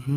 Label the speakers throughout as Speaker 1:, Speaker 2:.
Speaker 1: ত্যাগের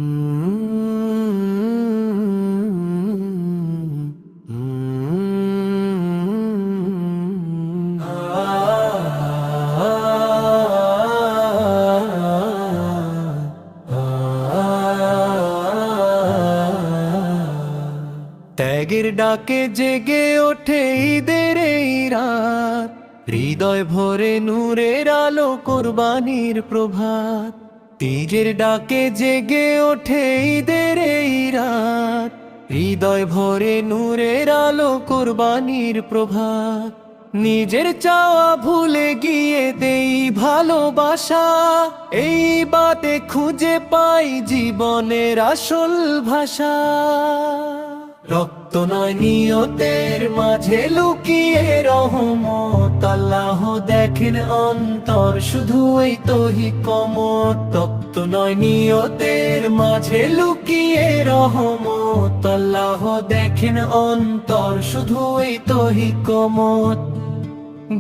Speaker 1: ডাকে জেগে ওঠে ঈদের এই রাত, হৃদয় ভরে নূরের আলো কোরবানির প্রভাত। তীরের ডাকে জেগে ওঠে ঈদের এই রাত, হৃদয় ভরে নূরের আলো কোরবানির প্রভাত। নিজের চাওয়া ভুলে গিয়ে দেই ভালোবাসা, এই বাতে খুঁজে পাই জীবনের আসল ভাষা। রক্ত নয় নিয়তের মাঝে লুকিয়ে রহমত, আল্লাহ দেখেন অন্তর শুধু এই তো হিকমত। রক্ত নয় নিয়তের মাঝে লুকিয়ে রহমত, আল্লাহ দেখেন অন্তর শুধু এই তো হিকমত।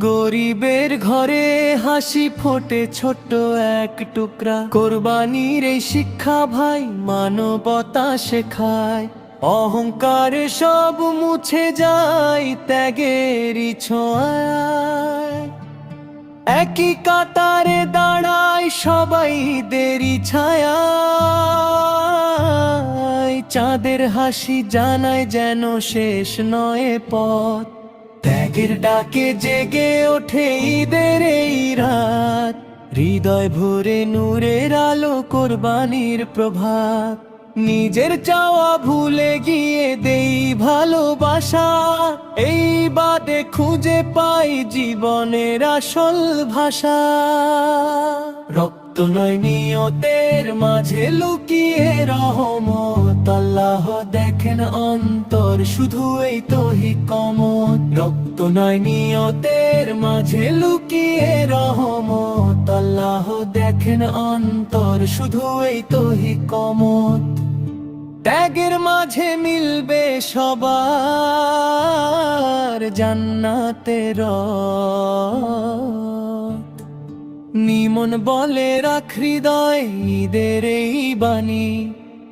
Speaker 1: গরিবের ঘরে হাসি ফোটে ছোট্ট এক টুকরা, কোরবানির এই শিক্ষা ভাই মানবতা শেখায়। অহংকার সব মুছে যায় ত্যাগেরই ছোঁয়ায়, একই কাতারে দাঁড়ায় সবাই দেরি ছায়ায়। চাঁদের হাসি জানায় যেন শেষ নয় পথ, ত্যাগের ডাকে জেগে ওঠে ঈদের এই রাত, হৃদয় ভরে নূরের আলো কোরবানির প্রভাত। নিজের চাওয়া ভুলে গিয়ে দেই ভালোবাসা, এই বাদে খুঁজে পাই জীবনের আসল ভাষা। রক্ত নয় নিয়তের মাঝে লুকিয়ে রহমত, আল্লাহ দেখেন অন্তর শুধু এই তো হিকমত। রক্ত নয় নিয়তের মাঝে লুকিয়ে রহমত, আল্লাহ দেখেন অন্তর শুধু এই তো হিকমত। ত্যাগের মাঝে মিলবে সবার জান্নাতের নিমন বলে রাখ হৃদয় ঈদের এই বাণী,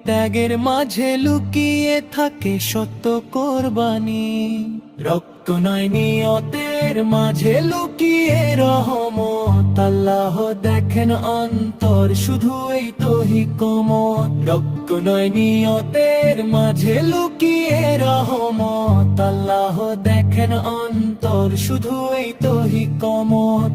Speaker 1: ত্যাগের মাঝে লুকিয়ে থাকে সত্য কোরবানি। রক্ত নয় নিয়তের মাঝে লুকিয়ে রহমত, আল্লাহ দেখেন অন্তর শুধু এই তো হিকমত। রক্ত নয় নিয়তের মাঝে লুকিয়ে রহমত, আল্লাহ দেখেন অন্তর শুধু এই তো হিকমত।